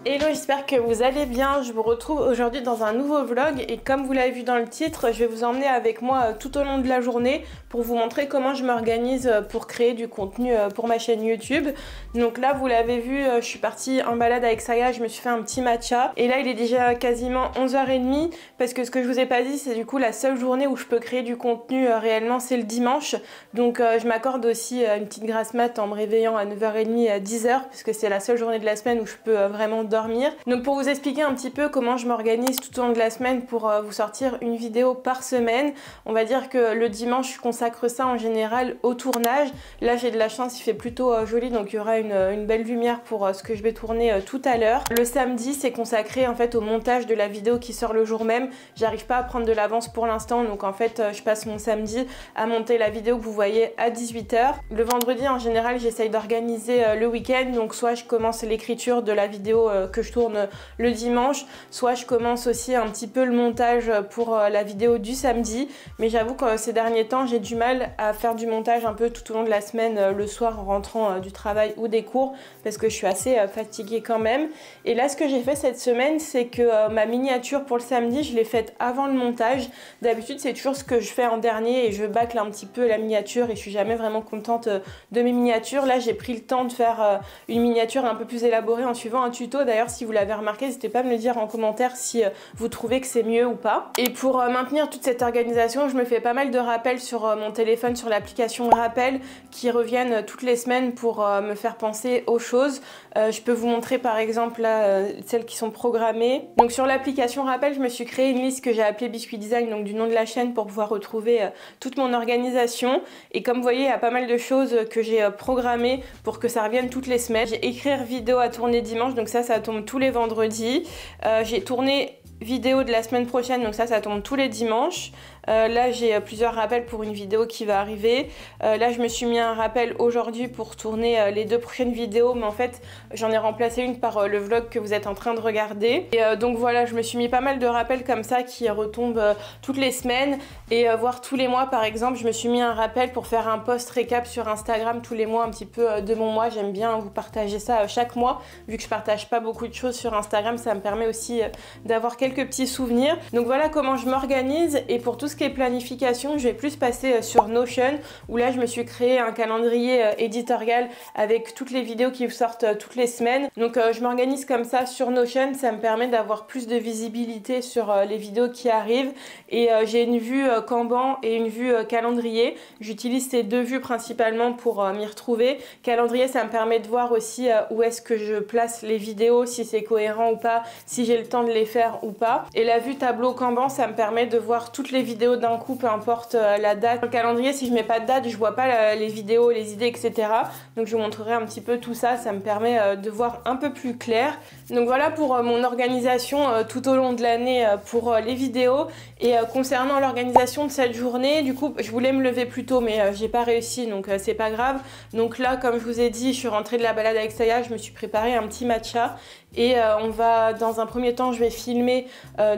Hello, j'espère que vous allez bien. Je vous retrouve aujourd'hui dans un nouveau vlog et comme vous l'avez vu dans le titre, je vais vous emmener avec moi tout au long de la journée pour vous montrer comment je m'organise pour créer du contenu pour ma chaîne YouTube. Donc là, vous l'avez vu, je suis partie en balade avec Saya, je me suis fait un petit matcha et là il est déjà quasiment 11h30 parce que ce que je vous ai pas dit, c'est du coup la seule journée où je peux créer du contenu réellement, c'est le dimanche. Donc je m'accorde aussi une petite grasse mat en me réveillant à 9h30 à 10h puisque c'est la seule journée de la semaine où je peux vraiment dormir. Donc pour vous expliquer un petit peu comment je m'organise tout au long de la semaine pour vous sortir une vidéo par semaine, on va dire que le dimanche je consacre ça en général au tournage. Là j'ai de la chance, il fait plutôt joli, donc il y aura une belle lumière pour ce que je vais tourner tout à l'heure. Le samedi c'est consacré en fait au montage de la vidéo qui sort le jour même. J'arrive pas à prendre de l'avance pour l'instant, donc en fait je passe mon samedi à monter la vidéo que vous voyez à 18h. Le vendredi en général j'essaye d'organiser le week-end, donc soit je commence l'écriture de la vidéo que je tourne le dimanche, soit je commence aussi un petit peu le montage pour la vidéo du samedi, mais j'avoue que ces derniers temps j'ai du mal à faire du montage un peu tout au long de la semaine, le soir en rentrant du travail ou des cours, parce que je suis assez fatiguée quand même. Et là ce que j'ai fait cette semaine, c'est que ma miniature pour le samedi, je l'ai faite avant le montage. D'habitude c'est toujours ce que je fais en dernier et je bâcle un petit peu la miniature et je suis jamais vraiment contente de mes miniatures. Là j'ai pris le temps de faire une miniature un peu plus élaborée en suivant un tuto. D'ailleurs si vous l'avez remarqué, n'hésitez pas à me le dire en commentaire si vous trouvez que c'est mieux ou pas. Et pour maintenir toute cette organisation, je me fais pas mal de rappels sur mon téléphone, sur l'application Rappel, qui reviennent toutes les semaines pour me faire penser aux choses. Je peux vous montrer par exemple là, celles qui sont programmées. Donc sur l'application Rappel, je me suis créé une liste que j'ai appelée Biscuit Design, donc du nom de la chaîne, pour pouvoir retrouver toute mon organisation. Et comme vous voyez, il y a pas mal de choses que j'ai programmées pour que ça revienne toutes les semaines. J'ai écrire vidéo à tourner dimanche, donc ça tombe tous les vendredis. J'ai tourné vidéo de la semaine prochaine, donc ça tombe tous les dimanches. Là j'ai plusieurs rappels pour une vidéo qui va arriver. Là je me suis mis un rappel aujourd'hui pour tourner les 2 prochaines vidéos, mais en fait j'en ai remplacé une par le vlog que vous êtes en train de regarder. Et donc voilà, je me suis mis pas mal de rappels comme ça qui retombent toutes les semaines et voire tous les mois. Par exemple, je me suis mis un rappel pour faire un post récap sur Instagram tous les mois, un petit peu de mon mois. J'aime bien vous partager ça chaque mois, vu que je partage pas beaucoup de choses sur Instagram, ça me permet aussi d'avoir quelques petits souvenirs. Donc voilà comment je m'organise. Et pour tout ce qui est planification, je vais plus passer sur Notion, où là je me suis créé un calendrier éditorial avec toutes les vidéos qui sortent toutes les semaines. Donc je m'organise comme ça sur Notion, ça me permet d'avoir plus de visibilité sur les vidéos qui arrivent. Et j'ai une vue Kanban et une vue calendrier. J'utilise ces 2 vues principalement pour m'y retrouver. Calendrier, ça me permet de voir aussi où est-ce que je place les vidéos, si c'est cohérent ou pas, si j'ai le temps de les faire ou pas. Et la vue tableau Kanban, ça me permet de voir toutes les vidéos d'un coup, peu importe la date. Dans le calendrier, si je mets pas de date, je vois pas les vidéos, les idées, etc. Donc je vous montrerai un petit peu tout ça, ça me permet de voir un peu plus clair. Donc voilà pour mon organisation tout au long de l'année pour les vidéos. Et concernant l'organisation de cette journée, du coup je voulais me lever plus tôt mais j'ai pas réussi, donc c'est pas grave. Donc là, comme je vous ai dit, je suis rentrée de la balade avec Saya, je me suis préparé un petit matcha. Et on va, dans un premier temps, je vais filmer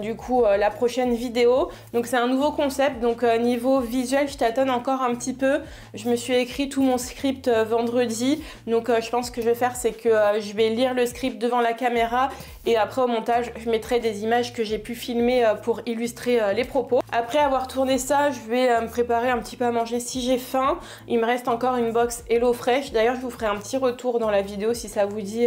du coup la prochaine vidéo. Donc c'est un nouveau concept, donc niveau visuel, je tâtonne encore un petit peu. Je me suis écrit tout mon script vendredi. Donc je pense que je vais faire, c'est que je vais lire le script devant la caméra. Et après au montage, je mettrai des images que j'ai pu filmer pour illustrer les propos. Après avoir tourné ça, je vais me préparer un petit peu à manger si j'ai faim. Il me reste encore une box Hello Fresh. D'ailleurs, je vous ferai un petit retour dans la vidéo si ça vous dit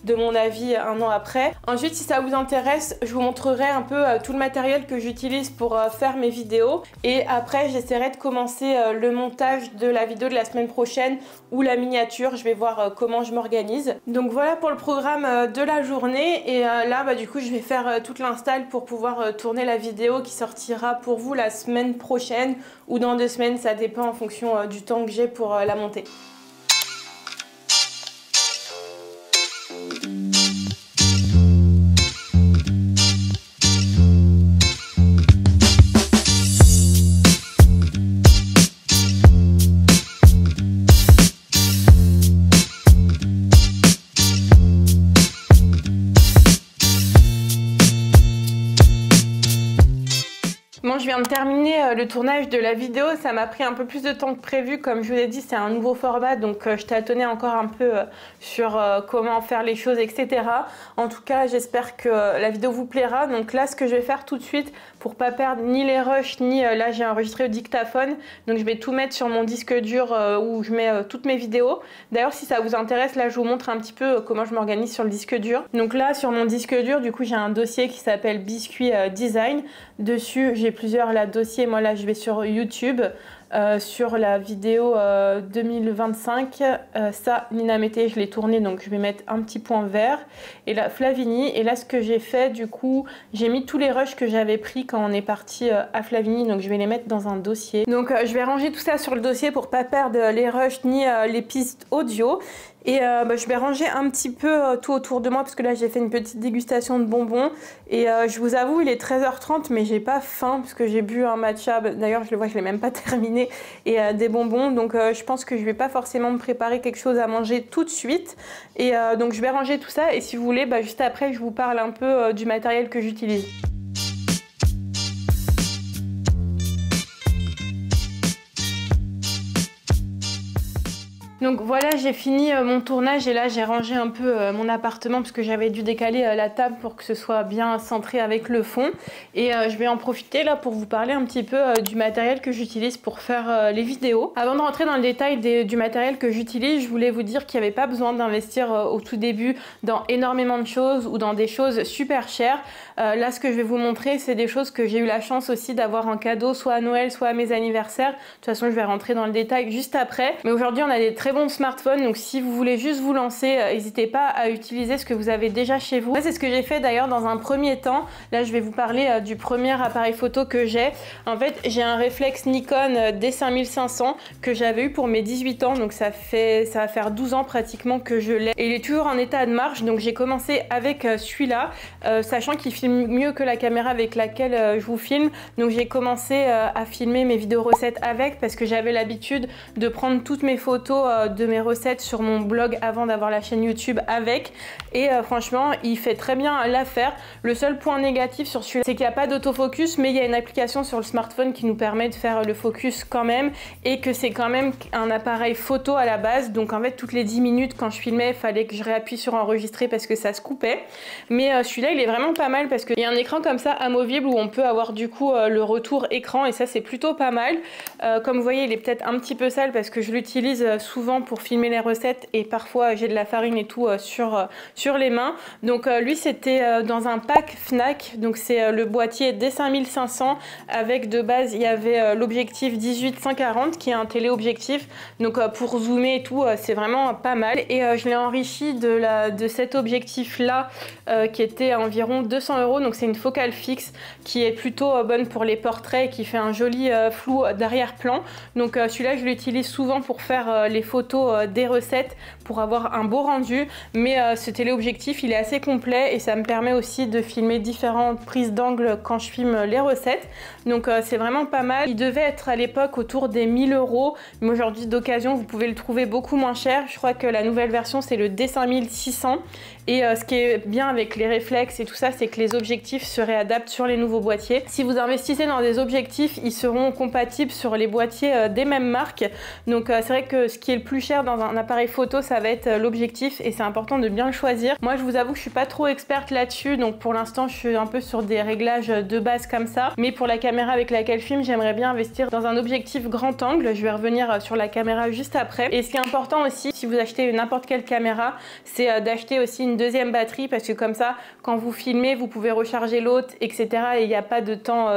de mon avis un an après. Ensuite, si ça vous intéresse, je vous montrerai un peu tout le matériel que j'utilise pour faire mes vidéos vidéos. Et après j'essaierai de commencer le montage de la vidéo de la semaine prochaine ou la miniature. Je vais voir comment je m'organise. Donc voilà pour le programme de la journée. Et là du coup je vais faire toute l'install pour pouvoir tourner la vidéo qui sortira pour vous la semaine prochaine ou dans 2 semaines, ça dépend en fonction du temps que j'ai pour la monter. Bon, je viens de terminer le tournage de la vidéo, ça m'a pris un peu plus de temps que prévu, comme je vous l'ai dit c'est un nouveau format donc je tâtonnais encore un peu sur comment faire les choses etc. En tout cas j'espère que la vidéo vous plaira, donc là ce que je vais faire tout de suite pour pas perdre ni les rushs ni là j'ai enregistré au dictaphone, donc je vais tout mettre sur mon disque dur où je mets toutes mes vidéos. D'ailleurs si ça vous intéresse là je vous montre un petit peu comment je m'organise sur le disque dur. Donc là sur mon disque dur du coup j'ai un dossier qui s'appelle Biscuit Design, dessus j'ai plusieurs là, dossiers. Moi là je vais sur YouTube sur la vidéo 2025, ça Nina Mété je l'ai tourné donc je vais mettre un petit point vert, et là Flavigny, et là ce que j'ai fait du coup j'ai mis tous les rushs que j'avais pris quand on est parti à Flavigny, donc je vais les mettre dans un dossier. Donc je vais ranger tout ça sur le dossier pour pas perdre les rushs ni les pistes audio. Et je vais ranger un petit peu tout autour de moi parce que là j'ai fait une petite dégustation de bonbons et je vous avoue il est 13h30 mais j'ai pas faim parce que j'ai bu un matcha, d'ailleurs je le vois je l'ai même pas terminé, et des bonbons, donc je pense que je vais pas forcément me préparer quelque chose à manger tout de suite, et donc je vais ranger tout ça, et si vous voulez juste après je vous parle un peu du matériel que j'utilise. Donc voilà, j'ai fini mon tournage et là j'ai rangé un peu mon appartement parce que j'avais dû décaler la table pour que ce soit bien centré avec le fond. Et je vais en profiter là pour vous parler un petit peu du matériel que j'utilise pour faire les vidéos. Avant de rentrer dans le détail du matériel que j'utilise, je voulais vous dire qu'il n'y avait pas besoin d'investir au tout début dans énormément de choses ou dans des choses super chères. Là ce que je vais vous montrer c'est des choses que j'ai eu la chance aussi d'avoir en cadeau soit à Noël soit à mes anniversaires. De toute façon je vais rentrer dans le détail juste après. Mais aujourd'hui on a des très bons smartphones, donc si vous voulez juste vous lancer, n'hésitez pas à utiliser ce que vous avez déjà chez vous. C'est ce que j'ai fait d'ailleurs dans un premier temps. Là je vais vous parler du premier appareil photo que j'ai. En fait j'ai un réflexe Nikon D5500 que j'avais eu pour mes 18 ans, donc ça va faire 12 ans pratiquement que je l'ai, et il est toujours en état de marche. Donc j'ai commencé avec celui-là, sachant qu'il filme mieux que la caméra avec laquelle je vous filme, donc j'ai commencé à filmer mes vidéos recettes avec, parce que j'avais l'habitude de prendre toutes mes photos de mes recettes sur mon blog avant d'avoir la chaîne YouTube avec, et franchement il fait très bien l'affaire. Le seul point négatif sur celui-là c'est qu'il n'y a pas d'autofocus, mais il y a une application sur le smartphone qui nous permet de faire le focus quand même, et que c'est quand même un appareil photo à la base, donc en fait toutes les 10 minutes quand je filmais il fallait que je réappuie sur enregistrer parce que ça se coupait. Mais celui-là il est vraiment pas mal parce qu'il y a un écran comme ça amovible où on peut avoir du coup le retour écran, et ça c'est plutôt pas mal. Comme vous voyez il est peut-être un petit peu sale parce que je l'utilise souvent pour filmer les recettes et parfois j'ai de la farine et tout sur les mains. Donc lui c'était dans un pack Fnac, donc c'est le boîtier D5500 avec de base il y avait l'objectif 18-140 qui est un téléobjectif, donc pour zoomer et tout c'est vraiment pas mal, et je l'ai enrichi de cet objectif là qui était à environ 200 €, donc c'est une focale fixe qui est plutôt bonne pour les portraits et qui fait un joli flou d'arrière-plan. Donc celui-là je l'utilise souvent pour faire les photos des recettes pour avoir un beau rendu, mais ce téléobjectif il est assez complet et ça me permet aussi de filmer différentes prises d'angle quand je filme les recettes, donc c'est vraiment pas mal. Il devait être à l'époque autour des 1000 €, mais aujourd'hui d'occasion vous pouvez le trouver beaucoup moins cher. Je crois que la nouvelle version c'est le D5600, et ce qui est bien avec les réflexes et tout ça c'est que les objectifs se réadaptent sur les nouveaux boîtiers. Si vous investissez dans des objectifs ils seront compatibles sur les boîtiers des mêmes marques, donc c'est vrai que ce qui est le plus plus cher dans un appareil photo, ça va être l'objectif et c'est important de bien le choisir. Moi je vous avoue que je suis pas trop experte là-dessus, donc pour l'instant je suis un peu sur des réglages de base comme ça, mais pour la caméra avec laquelle je filme, j'aimerais bien investir dans un objectif grand angle. Je vais revenir sur la caméra juste après. Et ce qui est important aussi, si vous achetez n'importe quelle caméra, c'est d'acheter aussi une deuxième batterie, parce que comme ça, quand vous filmez, vous pouvez recharger l'autre, etc. Et il n'y a pas de temps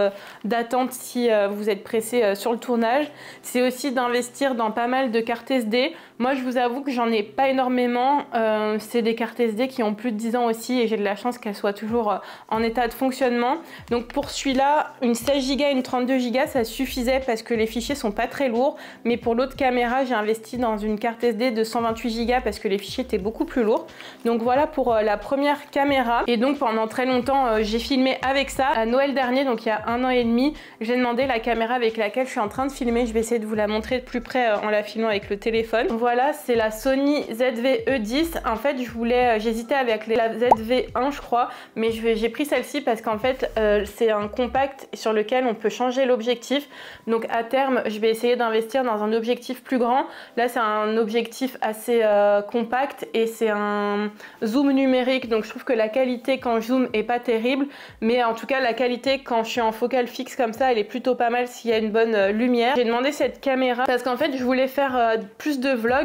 d'attente si vous êtes pressé sur le tournage. C'est aussi d'investir dans pas mal de cartes SD. Moi, je vous avoue que j'en ai pas énormément. C'est des cartes SD qui ont plus de 10 ans aussi et j'ai de la chance qu'elles soient toujours en état de fonctionnement. Donc pour celui-là, une 16 Go et une 32 Go, ça suffisait parce que les fichiers sont pas très lourds. Mais pour l'autre caméra, j'ai investi dans une carte SD de 128 Go parce que les fichiers étaient beaucoup plus lourds. Donc voilà pour la première caméra. Et donc pendant très longtemps, j'ai filmé avec ça. À Noël dernier, donc il y a 1 an et demi, j'ai demandé la caméra avec laquelle je suis en train de filmer. Je vais essayer de vous la montrer de plus près en la filmant avec le téléphone. Voilà, c'est la Sony ZV-E10. En fait, j'hésitais avec la ZV-1, je crois, mais j'ai pris celle-ci parce qu'en fait, c'est un compact sur lequel on peut changer l'objectif. Donc à terme, je vais essayer d'investir dans un objectif plus grand. Là, c'est un objectif assez compact et c'est un zoom numérique. Donc je trouve que la qualité quand je zoome est pas terrible, mais en tout cas la qualité quand je suis en focale fixe comme ça, elle est plutôt pas mal s'il y a une bonne lumière. J'ai demandé cette caméra parce qu'en fait, je voulais faire plus de vlogs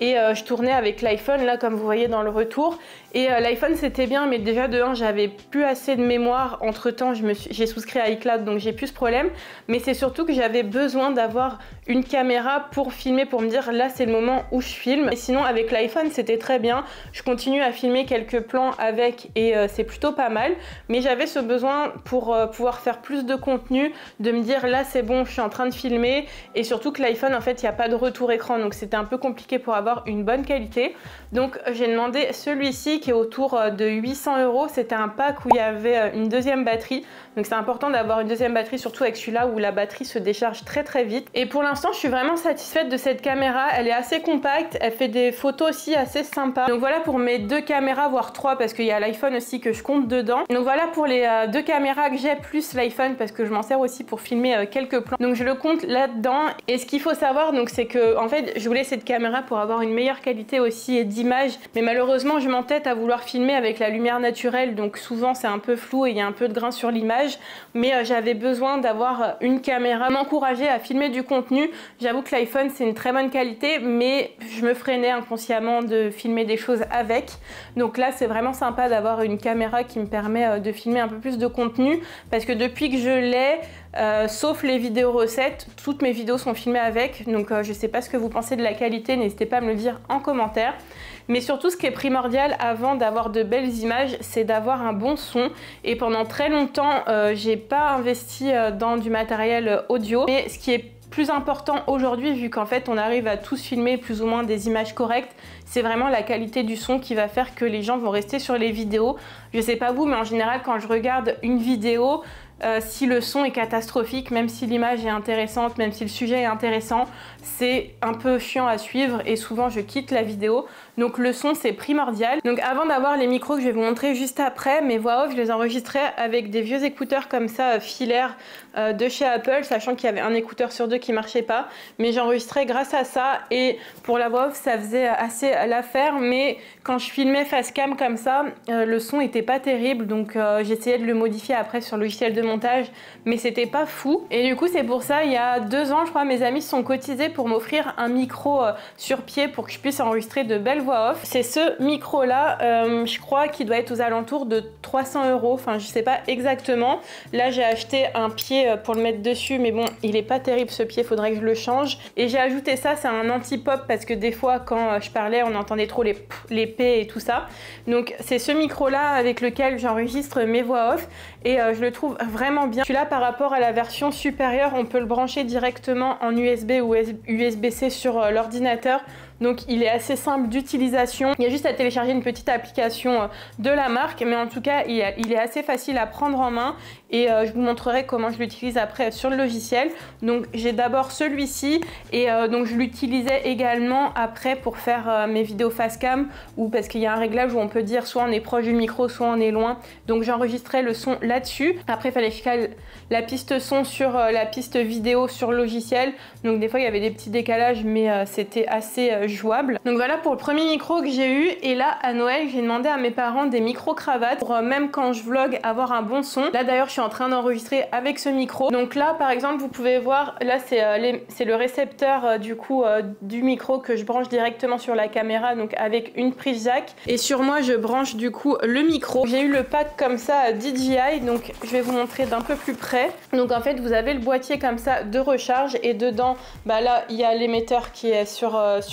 et je tournais avec l'iPhone là, comme vous voyez dans le retour. Et l'iPhone c'était bien, mais déjà de 1 j'avais plus assez de mémoire. Entre temps j'ai souscrit à iCloud, donc j'ai plus ce problème. Mais c'est surtout que j'avais besoin d'avoir une caméra pour filmer, pour me dire là c'est le moment où je filme. Et sinon avec l'iPhone c'était très bien, je continue à filmer quelques plans avec et c'est plutôt pas mal. Mais j'avais ce besoin pour pouvoir faire plus de contenu, de me dire là c'est bon, je suis en train de filmer. Et surtout que l'iPhone en fait il n'y a pas de retour écran, donc c'était un peu compliqué pour avoir une bonne qualité. Donc j'ai demandé celui-ci qui est autour de 800 €. C'était un pack où il y avait une deuxième batterie, donc c'est important d'avoir une deuxième batterie, surtout avec celui-là où la batterie se décharge très très vite. Et pour l'instant je suis vraiment satisfaite de cette caméra, elle est assez compacte, elle fait des photos aussi assez sympas. Donc voilà pour mes 2 caméras, voire 3 parce qu'il y a l'iPhone aussi que je compte dedans. Donc voilà pour les 2 caméras que j'ai plus l'iPhone parce que je m'en sers aussi pour filmer quelques plans. Donc je le compte là-dedans. Et ce qu'il faut savoir donc c'est que en fait je voulais cette caméra pour avoir une meilleure qualité aussi d'image, mais malheureusement je m'entête à vouloir filmer avec la lumière naturelle, donc souvent c'est un peu flou et il y a un peu de grain sur l'image. Mais j'avais besoin d'avoir une caméra m'encourager à filmer du contenu. J'avoue que l'iPhone c'est une très bonne qualité, mais je me freinais inconsciemment de filmer des choses avec. Donc là c'est vraiment sympa d'avoir une caméra qui me permet de filmer un peu plus de contenu, parce que depuis que je l'ai, sauf les vidéos recettes, toutes mes vidéos sont filmées avec. Donc je sais pas ce que vous pensez de la qualité, n'hésitez pas à me le dire en commentaire. Mais surtout ce qui est primordial avant d'avoir de belles images, c'est d'avoir un bon son. Et pendant très longtemps, j'ai pas investi dans du matériel audio. Mais ce qui est plus important aujourd'hui, vu qu'en fait on arrive à tous filmer plus ou moins des images correctes, c'est vraiment la qualité du son qui va faire que les gens vont rester sur les vidéos. Je sais pas vous, mais en général quand je regarde une vidéo, si le son est catastrophique, même si l'image est intéressante, même si le sujet est intéressant, c'est un peu chiant à suivre et souvent je quitte la vidéo. Donc le son c'est primordial. Donc avant d'avoir les micros que je vais vous montrer juste après, mes voix off je les enregistrais avec des vieux écouteurs comme ça filaires de chez Apple, sachant qu'il y avait un écouteur sur 2 qui marchait pas, mais j'enregistrais grâce à ça. Et pour la voix off ça faisait assez l'affaire, mais quand je filmais face cam comme ça, le son était pas terrible, donc j'essayais de le modifier après sur le logiciel de montage, mais c'était pas fou. Et du coup c'est pour ça, il y a 2 ans je crois, mes amis se sont cotisés pour m'offrir un micro sur pied pour que je puisse enregistrer de belles voix off. C'est ce micro là, je crois qu'il doit être aux alentours de 300 €, enfin je sais pas exactement. Là j'ai acheté un pied pour le mettre dessus, mais bon il est pas terrible ce pied, faudrait que je le change. Et j'ai ajouté ça, c'est un anti-pop parce que des fois quand je parlais on entendait trop les P et tout ça. Donc c'est ce micro là avec lequel j'enregistre mes voix off et je le trouve vraiment bien. Celui-là par rapport à la version supérieure, on peut le brancher directement en USB ou USB-C sur l'ordinateur. Donc il est assez simple d'utilisation. Il y a juste à télécharger une petite application de la marque, mais en tout cas il est assez facile à prendre en main et je vous montrerai comment je l'utilise après sur le logiciel. Donc j'ai d'abord celui-ci et donc je l'utilisais également après pour faire mes vidéos face cam, ou parce qu'il y a un réglage où on peut dire soit on est proche du micro, soit on est loin. Donc j'enregistrais le son là-dessus. Après il fallait que je cale la piste son sur la piste vidéo sur le logiciel. Donc des fois il y avait des petits décalages, mais c'était assez jouable. Donc voilà pour le premier micro que j'ai eu. Et là à Noël j'ai demandé à mes parents des micro-cravates pour même quand je vlog avoir un bon son. Là d'ailleurs je suis en train d'enregistrer avec ce micro. Donc là par exemple vous pouvez voir, là c'est le récepteur du coup du micro que je branche directement sur la caméra, donc avec une prise jack. Et sur moi je branche du coup le micro. J'ai eu le pack comme ça DJI, donc je vais vous montrer d'un peu plus près. Donc en fait vous avez le boîtier comme ça de recharge et dedans bah là il y a l'émetteur qui est sur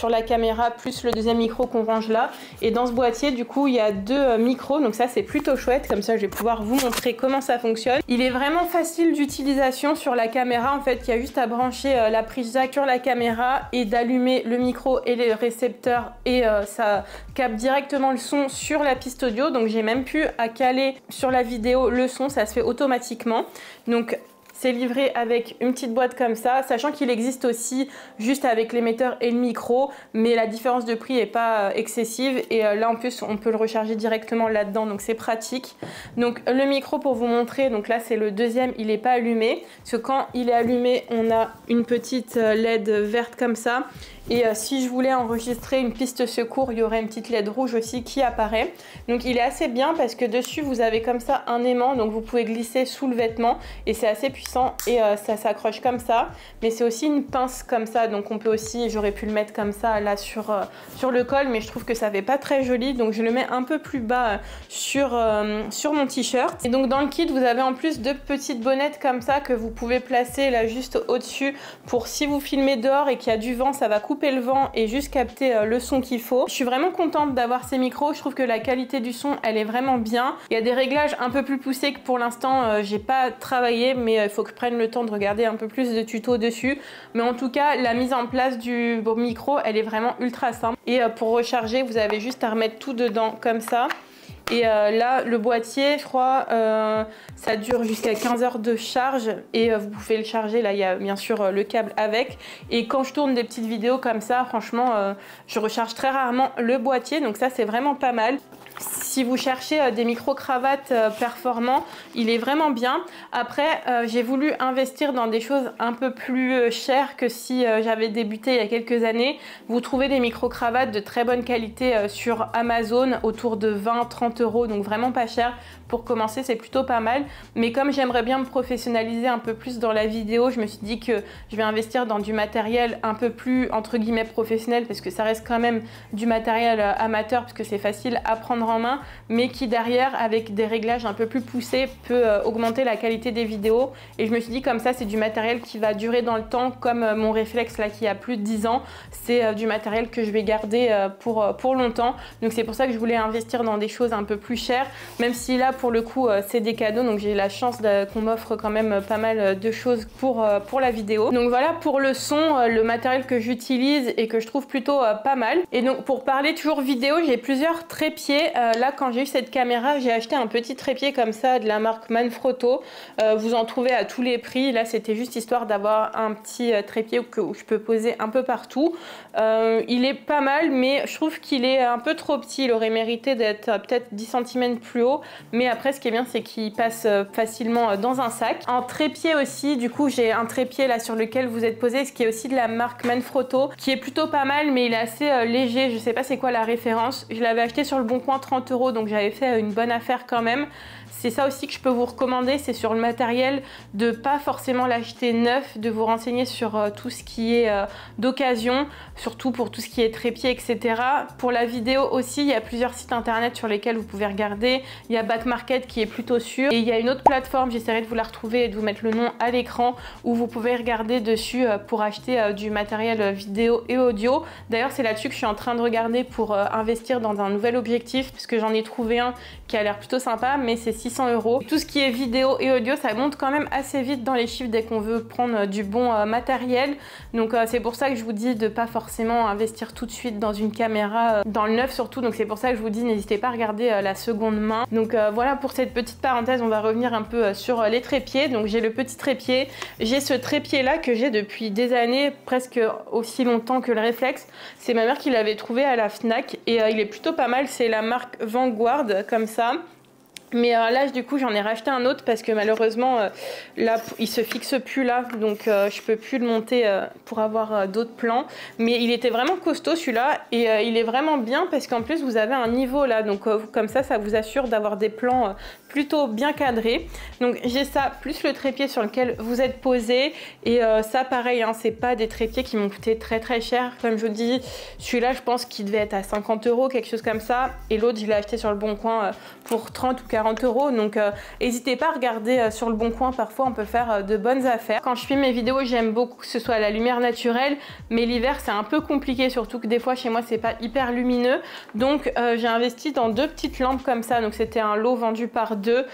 la caméra plus le deuxième micro qu'on range là. Et dans ce boîtier du coup il y a deux micros, donc ça c'est plutôt chouette, comme ça je vais pouvoir vous montrer comment ça fonctionne. Il est vraiment facile d'utilisation sur la caméra. En fait il y a juste à brancher la prise jack sur la caméra et d'allumer le micro et les récepteurs et ça capte directement le son sur la piste audio. Donc j'ai même pu à caler sur la vidéo le son, ça se fait automatiquement. Donc c'est livré avec une petite boîte comme ça, sachant qu'il existe aussi juste avec l'émetteur et le micro, mais la différence de prix n'est pas excessive. Et là en plus on peut le recharger directement là-dedans, donc c'est pratique. Donc le micro pour vous montrer, donc là c'est le deuxième, il n'est pas allumé, parce que quand il est allumé on a une petite LED verte comme ça. Et si je voulais enregistrer une piste secours, il y aurait une petite LED rouge aussi qui apparaît. Donc il est assez bien parce que dessus vous avez comme ça un aimant, donc vous pouvez glisser sous le vêtement et c'est assez puissant et ça s'accroche comme ça. Mais c'est aussi une pince comme ça, donc on peut aussi, j'aurais pu le mettre comme ça là sur le col, mais je trouve que ça fait pas très joli, donc je le mets un peu plus bas sur mon t-shirt. Et donc dans le kit vous avez en plus deux petites bonnettes comme ça que vous pouvez placer là juste au-dessus pour si vous filmez dehors et qu'il y a du vent, ça va couper le vent et juste capter le son qu'il faut. Je suis vraiment contente d'avoir ces micros, je trouve que la qualité du son elle est vraiment bien. Il y a des réglages un peu plus poussés que pour l'instant j'ai pas travaillé, mais il faut que je prenne le temps de regarder un peu plus de tutos dessus. Mais en tout cas la mise en place du micro elle est vraiment ultra simple. Et pour recharger vous avez juste à remettre tout dedans comme ça. Et là le boîtier je crois ça dure jusqu'à 15 heures de charge et vous pouvez le charger, là il y a bien sûr le câble avec. Et quand je tourne des petites vidéos comme ça franchement je recharge très rarement le boîtier, donc ça c'est vraiment pas mal. Si vous cherchez des micro-cravates performants, il est vraiment bien. Après, j'ai voulu investir dans des choses un peu plus chères que si j'avais débuté il y a quelques années. Vous trouvez des micro-cravates de très bonne qualité sur Amazon autour de 20-30 €, donc vraiment pas cher. Pour commencer, c'est plutôt pas mal. Mais comme j'aimerais bien me professionnaliser un peu plus dans la vidéo, je me suis dit que je vais investir dans du matériel un peu plus entre guillemets professionnel, parce que ça reste quand même du matériel amateur, parce que c'est facile à prendre en main, mais qui derrière avec des réglages un peu plus poussés peut augmenter la qualité des vidéos. Et je me suis dit comme ça c'est du matériel qui va durer dans le temps, comme mon réflexe là qui a plus de 10 ans, c'est du matériel que je vais garder pour longtemps. Donc c'est pour ça que je voulais investir dans des choses un peu plus chères, même si là pour le coup c'est des cadeaux, donc j'ai la chance qu'on m'offre quand même pas mal de choses pour la vidéo. Donc voilà pour le son, le matériel que j'utilise et que je trouve plutôt pas mal. Et donc pour parler toujours vidéo, j'ai plusieurs trépieds. Là quand j'ai eu cette caméra j'ai acheté un petit trépied comme ça de la marque Manfrotto. Vous en trouvez à tous les prix. Là c'était juste histoire d'avoir un petit trépied où je peux poser un peu partout. Il est pas mal, mais je trouve qu'il est un peu trop petit. Il aurait mérité d'être peut-être 10 cm plus haut, mais après ce qui est bien c'est qu'il passe facilement dans un sac. En trépied aussi, du coup j'ai un trépied là sur lequel vous êtes posé, ce qui est aussi de la marque Manfrotto, qui est plutôt pas mal, mais il est assez léger. Je sais pas c'est quoi la référence, je l'avais acheté sur le bon coin 30 €, donc j'avais fait une bonne affaire quand même. C'est ça aussi que je peux vous recommander, c'est sur le matériel de pas forcément l'acheter neuf, de vous renseigner sur tout ce qui est d'occasion, surtout pour tout ce qui est trépied, etc. Pour la vidéo aussi, il y a plusieurs sites internet sur lesquels vous pouvez regarder. Il y a Back Market qui est plutôt sûr, et il y a une autre plateforme, j'essaierai de vous la retrouver et de vous mettre le nom à l'écran, où vous pouvez regarder dessus pour acheter du matériel vidéo et audio. D'ailleurs c'est là-dessus que je suis en train de regarder pour investir dans un nouvel objectif, parce que j'en ai trouvé un qui a l'air plutôt sympa, mais c'est 600 €. Tout ce qui est vidéo et audio, ça monte quand même assez vite dans les chiffres dès qu'on veut prendre du bon matériel. Donc c'est pour ça que je vous dis de pas forcément investir tout de suite dans une caméra, dans le neuf surtout. Donc c'est pour ça que je vous dis n'hésitez pas à regarder la seconde main. Donc voilà pour cette petite parenthèse, on va revenir un peu sur les trépieds. Donc j'ai le petit trépied, j'ai ce trépied là que j'ai depuis des années, presque aussi longtemps que le réflexe. C'est ma mère qui l'avait trouvé à la Fnac et il est plutôt pas mal, c'est la marque Vanguard comme ça. Mais là du coup j'en ai racheté un autre parce que malheureusement là il se fixe plus là, donc je peux plus le monter pour avoir d'autres plans. Mais il était vraiment costaud celui-là et il est vraiment bien parce qu'en plus vous avez un niveau là, donc comme ça vous assure d'avoir des plans plutôt bien cadrés. Donc j'ai ça plus le trépied sur lequel vous êtes posé et ça pareil hein, c'est pas des trépieds qui m'ont coûté très cher. Comme je vous dis, celui-là je pense qu'il devait être à 50 €, quelque chose comme ça, et l'autre je l'ai acheté sur le Bon Coin pour 30 ou 40 €. Donc n'hésitez pas à regarder sur le Bon Coin, parfois on peut faire de bonnes affaires. Quand je filme mes vidéos j'aime beaucoup que ce soit à la lumière naturelle, mais l'hiver c'est un peu compliqué, surtout que des fois chez moi c'est pas hyper lumineux. Donc j'ai investi dans deux petites lampes comme ça, donc c'était un lot vendu par deux,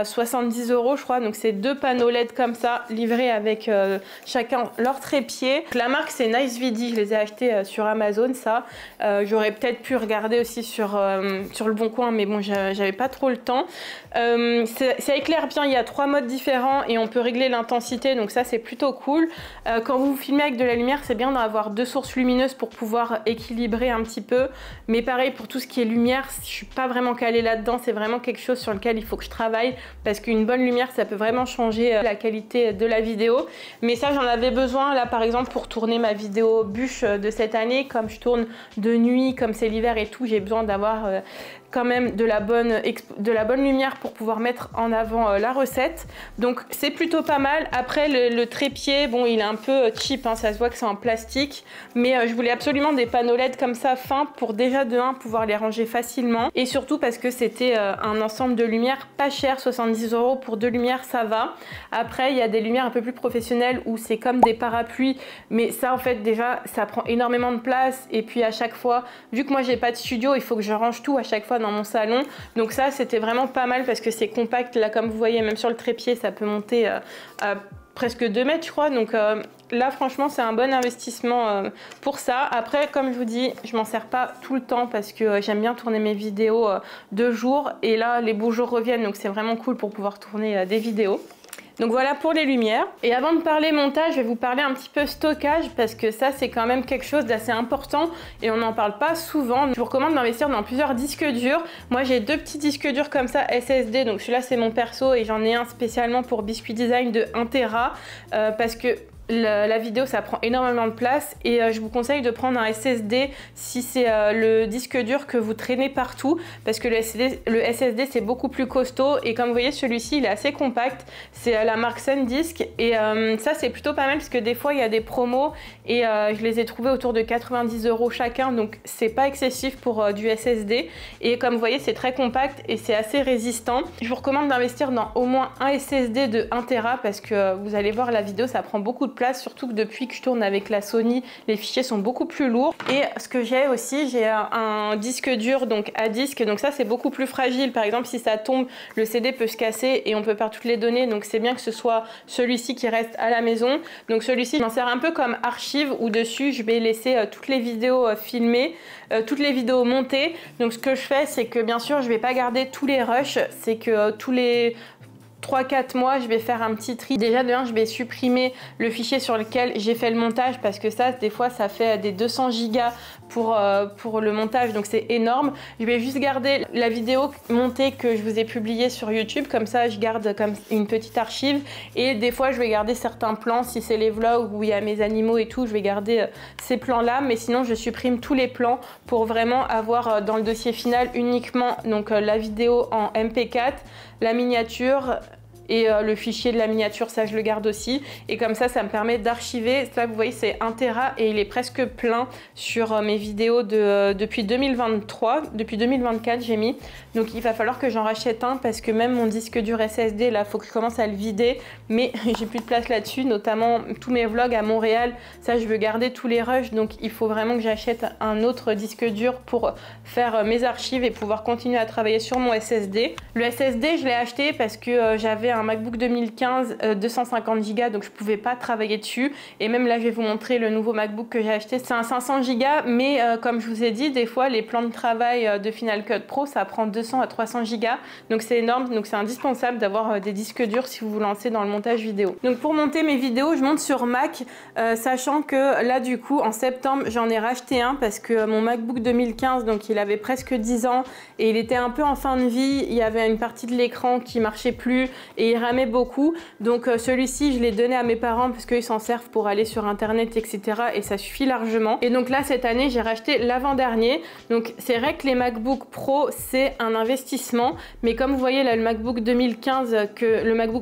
70 € je crois. Donc c'est deux panneaux LED comme ça, livrés avec chacun leur trépied. La marque c'est Nice VD, je les ai achetés sur Amazon ça. J'aurais peut-être pu regarder aussi sur le Bon Coin, mais bon j'avais pas trop le temps. Ça éclaire bien, il y a 3 modes différents et on peut régler l'intensité, donc ça c'est plutôt cool. Quand vous filmez avec de la lumière, c'est bien d'avoir deux sources lumineuses pour pouvoir équilibrer un petit peu. Mais pareil pour tout ce qui est lumière, je suis pas vraiment calée là-dedans, c'est vraiment quelque chose sur lequel il faut que je travaille parce qu'une bonne lumière ça peut vraiment changer la qualité de la vidéo. Mais ça j'en avais besoin là par exemple pour tourner ma vidéo bûche de cette année, comme je tourne de nuit, comme c'est l'hiver et tout, j'ai besoin d'avoir quand même de la bonne lumière pour pouvoir mettre en avant la recette. Donc c'est plutôt pas mal. Après le trépied, bon il est un peu cheap hein, ça se voit que c'est en plastique, mais je voulais absolument des panneaux LED comme ça fins pour déjà de 1 pouvoir les ranger facilement, et surtout parce que c'était un ensemble de lumières pas cher, 70 € pour 2 lumières ça va. Après il y a des lumières un peu plus professionnelles où c'est comme des parapluies, mais ça en fait déjà ça prend énormément de place, et puis à chaque fois, vu que moi j'ai pas de studio, il faut que je range tout à chaque fois dans mon salon. Donc ça c'était vraiment pas mal parce que c'est compact là, comme vous voyez, même sur le trépied ça peut monter à presque 2 mètres je crois. Donc là franchement c'est un bon investissement pour ça. Après comme je vous dis, je m'en sers pas tout le temps parce que j'aime bien tourner mes vidéos de jour, et là les beaux jours reviennent, donc c'est vraiment cool pour pouvoir tourner des vidéos. Donc voilà pour les lumières. Et avant de parler montage, je vais vous parler un petit peu stockage parce que ça c'est quand même quelque chose d'assez important et on n'en parle pas souvent. Je vous recommande d'investir dans plusieurs disques durs. Moi j'ai deux petits disques durs comme ça SSD, donc celui-là c'est mon perso et j'en ai un spécialement pour Biscuit Design de 1 Tera parce que la vidéo ça prend énormément de place, et je vous conseille de prendre un SSD si c'est le disque dur que vous traînez partout, parce que le SSD c'est beaucoup plus costaud, et comme vous voyez celui-ci il est assez compact, c'est la marque SanDisk, et ça c'est plutôt pas mal parce que des fois il y a des promos et je les ai trouvés autour de 90 € chacun, donc c'est pas excessif pour du SSD, et comme vous voyez c'est très compact et c'est assez résistant. Je vous recommande d'investir dans au moins un SSD de 1 Tera parce que vous allez voir la vidéo ça prend beaucoup de place, surtout que depuis que je tourne avec la Sony, les fichiers sont beaucoup plus lourds. Et ce que j'ai aussi, j'ai un disque dur donc à disque, donc ça c'est beaucoup plus fragile. Par exemple si ça tombe, le CD peut se casser et on peut perdre toutes les données, donc c'est bien que ce soit celui-ci qui reste à la maison. Donc celui-ci je m'en sers un peu comme archive où dessus je vais laisser toutes les vidéos filmées, toutes les vidéos montées. Donc ce que je fais c'est que bien sûr je vais pas garder tous les rushs, c'est que tous les 3-4 mois je vais faire un petit tri. Déjà de 1 je vais supprimer le fichier sur lequel j'ai fait le montage parce que ça des fois ça fait des 200 gigas pour le montage, donc c'est énorme. Je vais juste garder la vidéo montée que je vous ai publiée sur YouTube, comme ça je garde comme une petite archive, et des fois je vais garder certains plans si c'est les vlogs où il y a mes animaux et tout, je vais garder ces plans là, mais sinon je supprime tous les plans pour vraiment avoir dans le dossier final uniquement donc la vidéo en MP4, la miniature et le fichier de la miniature, ça je le garde aussi. Et comme ça me permet d'archiver. Là vous voyez c'est 1 Tera et il est presque plein sur mes vidéos depuis 2023, depuis 2024 j'ai mis. Donc il va falloir que j'en rachète un parce que même mon disque dur SSD là, faut que je commence à le vider, mais j'ai plus de place là-dessus, notamment tous mes vlogs à Montréal, ça je veux garder tous les rushs, donc il faut vraiment que j'achète un autre disque dur pour faire mes archives et pouvoir continuer à travailler sur mon SSD. Le SSD je l'ai acheté parce que j'avais un MacBook 2015 250 Go, donc je pouvais pas travailler dessus, et même là je vais vous montrer le nouveau MacBook que j'ai acheté, c'est un 500 Go, mais comme je vous ai dit, des fois les plans de travail de Final Cut Pro ça prend 200 à 300 Go, donc c'est énorme, donc c'est indispensable d'avoir des disques durs si vous vous lancez dans le montage vidéo. Donc pour monter mes vidéos je monte sur Mac, sachant que là du coup en septembre j'en ai racheté un parce que mon MacBook 2015, donc il avait presque 10 ans et il était un peu en fin de vie, il y avait une partie de l'écran qui marchait plus et il ramait beaucoup, donc celui-ci je l'ai donné à mes parents parce qu'ils s'en servent pour aller sur internet etc, et ça suffit largement. Et donc là cette année j'ai racheté l'avant-dernier, donc c'est vrai que les MacBook Pro c'est un investissement, mais comme vous voyez là le MacBook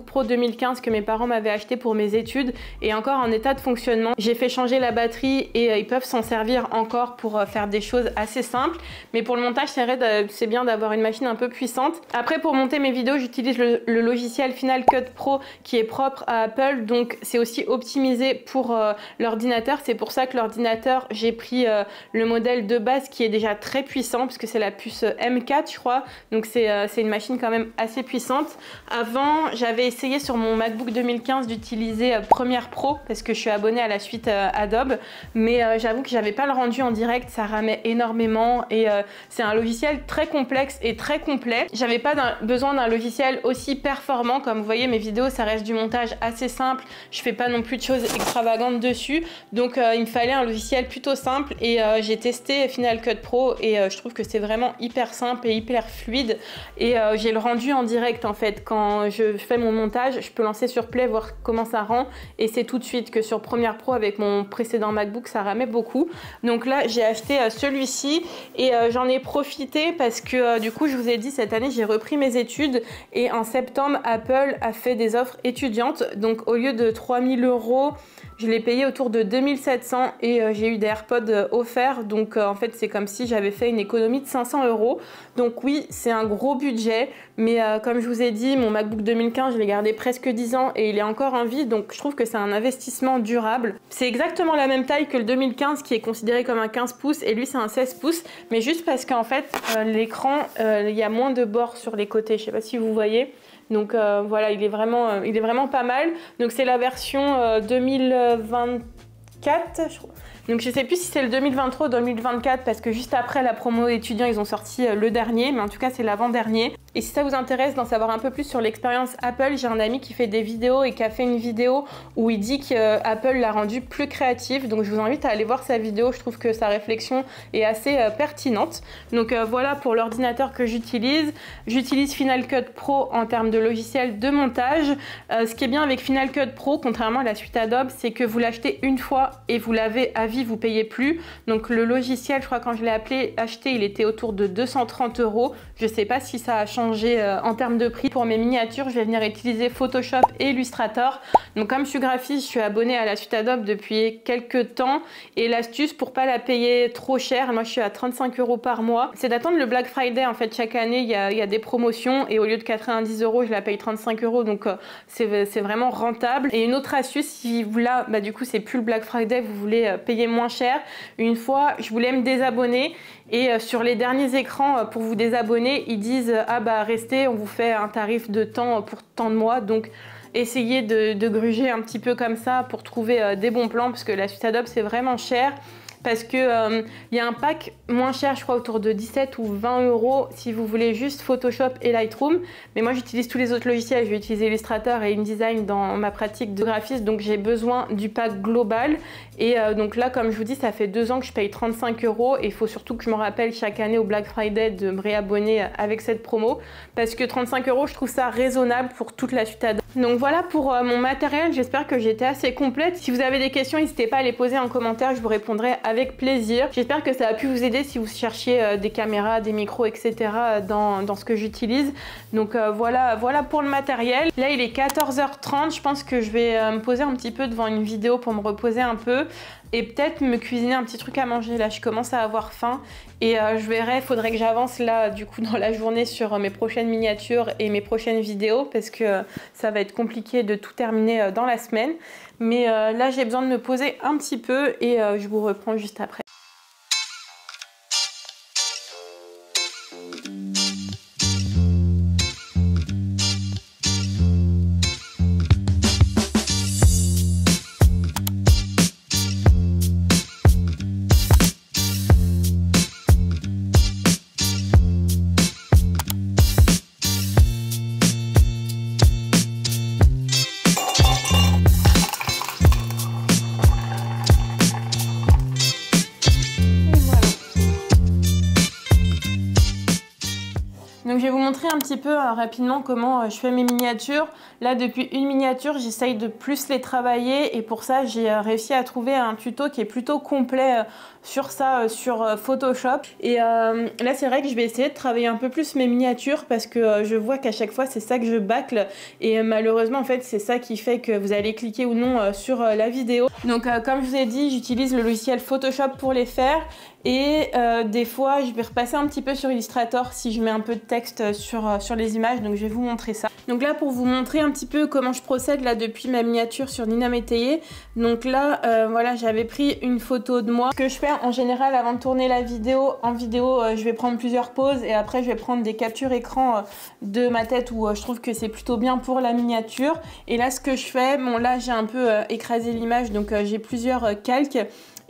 Pro 2015 que mes parents m'avaient acheté pour mes études est encore en état de fonctionnement. J'ai fait changer la batterie et ils peuvent s'en servir encore pour faire des choses assez simples, mais pour le montage c'est bien d'avoir une machine un peu puissante. Après pour monter mes vidéos j'utilise le logiciel Final Cut Pro qui est propre à Apple, donc c'est aussi optimisé pour l'ordinateur. C'est pour ça que l'ordinateur j'ai pris le modèle de base qui est déjà très puissant parce que c'est la puce M4 je crois, donc c'est une machine quand même assez puissante. Avant j'avais essayé sur mon MacBook 2015 d'utiliser Premiere Pro parce que je suis abonnée à la suite Adobe, mais j'avoue que j'avais pas le rendu en direct, ça ramait énormément et c'est un logiciel très complexe et très complet. J'avais pas besoin d'un logiciel aussi performant. Comme vous voyez mes vidéos ça reste du montage assez simple, je fais pas non plus de choses extravagantes dessus, donc il me fallait un logiciel plutôt simple et j'ai testé Final Cut Pro et je trouve que c'est vraiment hyper simple et hyper fluide et j'ai le rendu en direct en fait. Quand je fais mon montage je peux lancer sur Play voir comment ça rend et c'est tout de suite, que sur Premiere Pro avec mon précédent MacBook ça ramait beaucoup. Donc là j'ai acheté celui-ci et j'en ai profité parce que du coup je vous ai dit cette année j'ai repris mes études et en septembre Apple a fait des offres étudiantes, donc au lieu de 3000 €, je l'ai payé autour de 2700 et j'ai eu des AirPods offerts, donc en fait c'est comme si j'avais fait une économie de 500 €. Donc oui c'est un gros budget, mais comme je vous ai dit mon MacBook 2015 je l'ai gardé presque 10 ans et il est encore en vie, donc je trouve que c'est un investissement durable. C'est exactement la même taille que le 2015 qui est considéré comme un 15 pouces et lui c'est un 16 pouces, mais juste parce qu'en fait l'écran il y a moins de bords sur les côtés, je sais pas si vous voyez. Donc voilà, il est vraiment pas mal. Donc c'est la version 2024 je crois. Donc je sais plus si c'est le 2023 ou 2024 parce que juste après la promo étudiant ils ont sorti le dernier, mais en tout cas c'est l'avant-dernier. Et si ça vous intéresse d'en savoir un peu plus sur l'expérience Apple, j'ai un ami qui fait des vidéos et qui a fait une vidéo où il dit qu'Apple l'a rendu plus créatif, donc je vous invite à aller voir sa vidéo, je trouve que sa réflexion est assez pertinente. Donc voilà pour l'ordinateur que j'utilise. J'utilise Final Cut Pro en termes de logiciel de montage. Ce qui est bien avec Final Cut Pro, contrairement à la suite Adobe, c'est que vous l'achetez une fois et vous l'avez à vie, vous payez plus. Donc le logiciel, je crois quand je l'ai acheté, il était autour de 230 €. Je sais pas si ça a changé en termes de prix. Pour mes miniatures, je vais venir utiliser Photoshop et Illustrator. Donc comme je suis graphiste, je suis abonnée à la suite Adobe depuis quelques temps et l'astuce pour pas la payer trop cher, moi je suis à 35 € par mois, c'est d'attendre le Black Friday. En fait chaque année il y a des promotions et au lieu de 90 €, je la paye 35 €, donc c'est vraiment rentable. Et une autre astuce, si vous là, bah du coup c'est plus le Black Friday, vous voulez payer moins cher, une fois je voulais me désabonner et sur les derniers écrans pour vous désabonner ils disent ah bah restez, on vous fait un tarif de temps pour tant de mois. Donc essayez de gruger un petit peu comme ça pour trouver des bons plans parce que la suite Adobe c'est vraiment cher. Parce que y a un pack moins cher, je crois autour de 17 ou 20 € si vous voulez juste Photoshop et Lightroom. Mais moi j'utilise tous les autres logiciels, je vais utiliser Illustrator et InDesign dans ma pratique de graphiste, donc j'ai besoin du pack global. Et donc là comme je vous dis ça fait 2 ans que je paye 35 € et il faut surtout que je me rappelle chaque année au Black Friday de me réabonner avec cette promo. Parce que 35 € je trouve ça raisonnable pour toute la suite Adobe. Donc voilà pour mon matériel, j'espère que j'ai été assez complète. Si vous avez des questions, n'hésitez pas à les poser en commentaire, je vous répondrai avec plaisir. J'espère que ça a pu vous aider si vous cherchiez des caméras, des micros, etc. dans ce que j'utilise. Donc voilà pour le matériel. Là il est 14h30, je pense que je vais me poser un petit peu devant une vidéo pour me reposer un peu. Et peut-être me cuisiner un petit truc à manger. Là je commence à avoir faim et je verrai, il faudrait que j'avance là du coup dans la journée sur mes prochaines miniatures et mes prochaines vidéos parce que ça va être compliqué de tout terminer dans la semaine. Mais là j'ai besoin de me poser un petit peu et je vous reprends juste après. Donc je vais vous montrer un petit peu rapidement comment je fais mes miniatures. Là depuis une miniature j'essaye de plus les travailler et pour ça j'ai réussi à trouver un tuto qui est plutôt complet sur ça, sur Photoshop. Et là c'est vrai que je vais essayer de travailler un peu plus mes miniatures parce que je vois qu'à chaque fois c'est ça que je bâcle et malheureusement en fait c'est ça qui fait que vous allez cliquer ou non sur la vidéo. Donc comme je vous ai dit, j'utilise le logiciel Photoshop pour les faire. Et des fois je vais repasser un petit peu sur Illustrator si je mets un peu de texte sur les images, donc je vais vous montrer ça. Donc là pour vous montrer un petit peu comment je procède là depuis ma miniature sur Nina Métayer. Donc là voilà, j'avais pris une photo de moi. Ce que je fais en général avant de tourner la vidéo, en vidéo je vais prendre plusieurs pauses et après je vais prendre des captures écran de ma tête où je trouve que c'est plutôt bien pour la miniature. Et là ce que je fais, bon là j'ai un peu écrasé l'image donc j'ai plusieurs calques.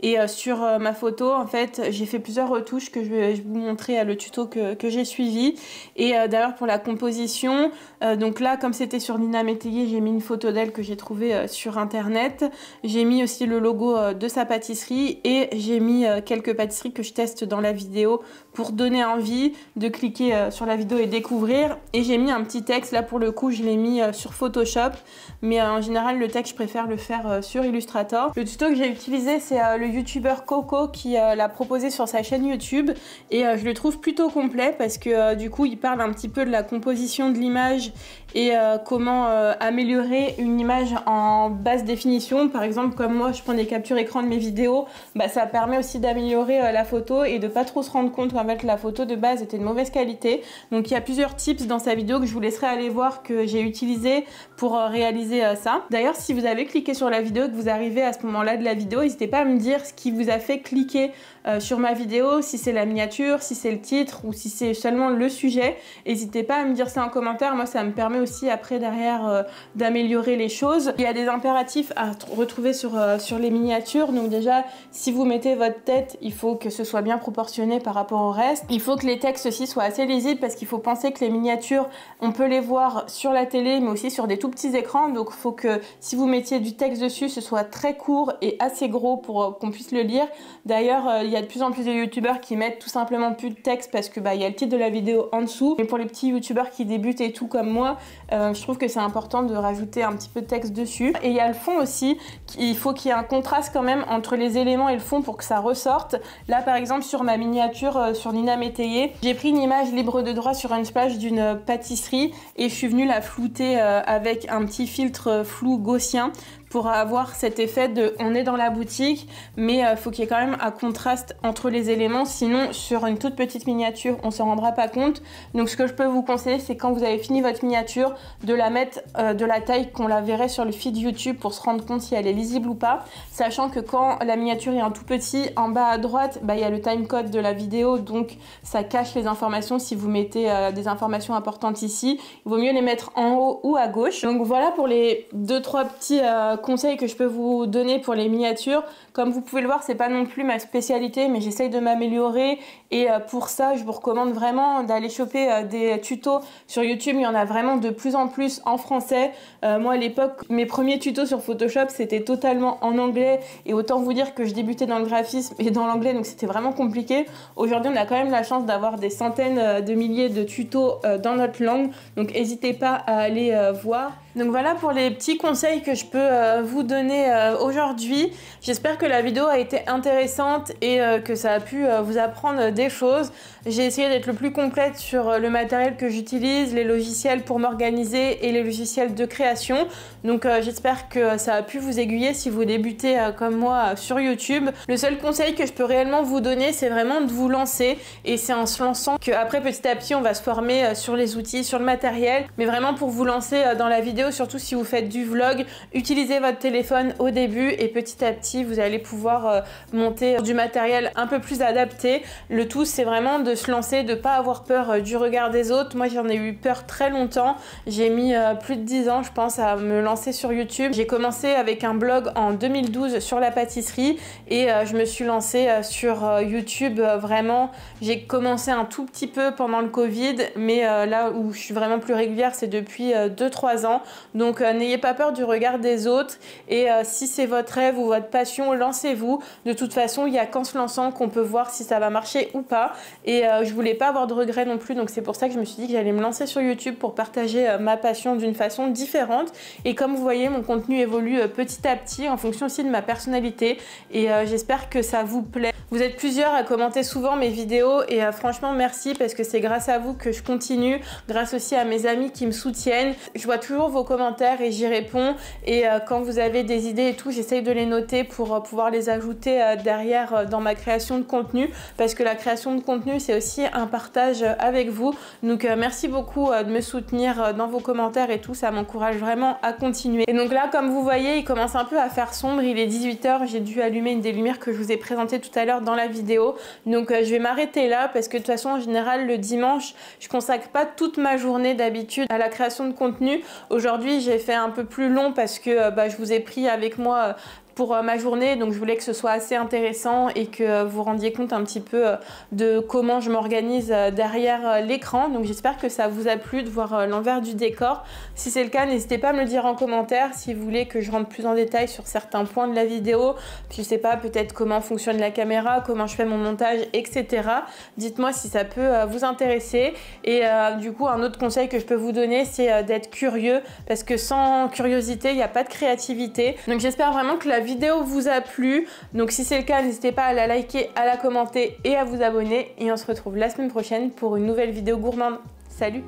Et sur ma photo, en fait, j'ai fait plusieurs retouches que je vais vous montrer le tuto que j'ai suivi. Et d'ailleurs, pour la composition, donc là, comme c'était sur Nina Métayer, j'ai mis une photo d'elle que j'ai trouvée sur Internet. J'ai mis aussi le logo de sa pâtisserie et j'ai mis quelques pâtisseries que je teste dans la vidéo pour donner envie de cliquer sur la vidéo et découvrir. Et j'ai mis un petit texte, là pour le coup, je l'ai mis sur Photoshop. Mais en général, le texte, je préfère le faire sur Illustrator. Le tuto que j'ai utilisé, c'est le youtubeur Coco qui l'a proposé sur sa chaîne YouTube et je le trouve plutôt complet parce que du coup il parle un petit peu de la composition de l'image et comment améliorer une image en basse définition. Par exemple, comme moi je prends des captures écran de mes vidéos, bah, ça permet aussi d'améliorer la photo et de pas trop se rendre compte qu'en fait la photo de base était de mauvaise qualité. Donc il y a plusieurs tips dans sa vidéo que je vous laisserai aller voir que j'ai utilisé pour réaliser ça. D'ailleurs, si vous avez cliqué sur la vidéo et que vous arrivez à ce moment-là de la vidéo, n'hésitez pas à me dire ce qui vous a fait cliquer sur ma vidéo, si c'est la miniature, si c'est le titre ou si c'est seulement le sujet. N'hésitez pas à me dire ça en commentaire, moi ça me permet aussi après derrière d'améliorer les choses. Il y a des impératifs à retrouver sur les miniatures, donc déjà si vous mettez votre tête, il faut que ce soit bien proportionné par rapport au reste. Il faut que les textes aussi soient assez lisibles parce qu'il faut penser que les miniatures, on peut les voir sur la télé mais aussi sur des tout petits écrans, donc il faut que si vous mettiez du texte dessus, ce soit très court et assez gros pour qu'on puisse le lire. D'ailleurs, il y a de plus en plus de youtubeurs qui mettent tout simplement plus de texte parce que il y a le titre de la vidéo en dessous. Mais pour les petits youtubeurs qui débutent et tout comme moi, je trouve que c'est important de rajouter un petit peu de texte dessus. Et il y a le fond aussi, il faut qu'il y ait un contraste quand même entre les éléments et le fond pour que ça ressorte. Là par exemple sur ma miniature sur Nina Métayer, j'ai pris une image libre de droit sur une splash d'une pâtisserie et je suis venue la flouter avec un petit filtre flou gaussien pour avoir cet effet de on est dans la boutique, mais faut qu'il y ait quand même un contraste entre les éléments, sinon sur une toute petite miniature on se rendra pas compte. Donc ce que je peux vous conseiller, c'est quand vous avez fini votre miniature de la mettre de la taille qu'on la verrait sur le feed YouTube pour se rendre compte si elle est lisible ou pas, sachant que quand la miniature est un tout petit, en bas à droite il y a le timecode de la vidéo, donc ça cache les informations. Si vous mettez des informations importantes ici, il vaut mieux les mettre en haut ou à gauche. Donc voilà pour les 2-3 petits conseils que je peux vous donner pour les miniatures. Comme vous pouvez le voir, c'est pas non plus ma spécialité, mais j'essaye de m'améliorer et pour ça je vous recommande vraiment d'aller choper des tutos sur YouTube. Il y en a vraiment de plus en plus en français. Moi à l'époque, mes premiers tutos sur Photoshop c'était totalement en anglais et autant vous dire que je débutais dans le graphisme et dans l'anglais, donc c'était vraiment compliqué. Aujourd'hui on a quand même la chance d'avoir des centaines de milliers de tutos dans notre langue, donc n'hésitez pas à aller voir. Donc voilà pour les petits conseils que je peux vous donner aujourd'hui. J'espère que la vidéo a été intéressante et que ça a pu vous apprendre des choses. J'ai essayé d'être le plus complète sur le matériel que j'utilise, les logiciels pour m'organiser et les logiciels de création. Donc j'espère que ça a pu vous aiguiller si vous débutez comme moi sur YouTube. Le seul conseil que je peux réellement vous donner, c'est vraiment de vous lancer. Et c'est en se lançant qu'après petit à petit on va se former sur les outils, sur le matériel. Mais vraiment pour vous lancer dans la vidéo, surtout si vous faites du vlog, utilisez votre téléphone au début et petit à petit vous allez pouvoir monter du matériel un peu plus adapté. Le tout c'est vraiment de se lancer, de pas avoir peur du regard des autres. Moi j'en ai eu peur très longtemps, j'ai mis plus de 10 ans je pense à me lancer sur YouTube. J'ai commencé avec un blog en 2012 sur la pâtisserie et je me suis lancée sur YouTube vraiment. J'ai commencé un tout petit peu pendant le Covid, mais là où je suis vraiment plus régulière c'est depuis 2-3 ans. Donc n'ayez pas peur du regard des autres et si c'est votre rêve ou votre passion, lancez-vous. De toute façon, il n'y a qu'en se lançant qu'on peut voir si ça va marcher ou pas. Et je voulais pas avoir de regrets non plus, donc c'est pour ça que je me suis dit que j'allais me lancer sur YouTube pour partager ma passion d'une façon différente. Et comme vous voyez, mon contenu évolue petit à petit en fonction aussi de ma personnalité et j'espère que ça vous plaît. Vous êtes plusieurs à commenter souvent mes vidéos et franchement merci parce que c'est grâce à vous que je continue, grâce aussi à mes amis qui me soutiennent. Je vois toujours vos commentaires et j'y réponds et quand vous avez des idées et tout, j'essaye de les noter pour pouvoir les ajouter derrière dans ma création de contenu parce que la création de contenu c'est aussi un partage avec vous. Donc merci beaucoup de me soutenir dans vos commentaires et tout, ça m'encourage vraiment à continuer. Et donc là comme vous voyez, il commence un peu à faire sombre, il est 18 h, j'ai dû allumer une des lumières que je vous ai présentées tout à l'heure dans la vidéo. Donc je vais m'arrêter là parce que de toute façon en général le dimanche je consacre pas toute ma journée d'habitude à la création de contenu. Aujourd'hui j'ai fait un peu plus long parce que je vous ai pris avec moi pour ma journée, donc je voulais que ce soit assez intéressant et que vous rendiez compte un petit peu de comment je m'organise derrière l'écran. Donc j'espère que ça vous a plu de voir l'envers du décor. Si c'est le cas, n'hésitez pas à me le dire en commentaire si vous voulez que je rentre plus en détail sur certains points de la vidéo. Je sais pas, peut-être comment fonctionne la caméra, comment je fais mon montage, etc. Dites-moi si ça peut vous intéresser. Et du coup, un autre conseil que je peux vous donner, c'est d'être curieux parce que sans curiosité, il n'y a pas de créativité. Donc j'espère vraiment que la vidéo vous a plu, donc si c'est le cas n'hésitez pas à la liker, à la commenter et à vous abonner et on se retrouve la semaine prochaine pour une nouvelle vidéo gourmande. Salut!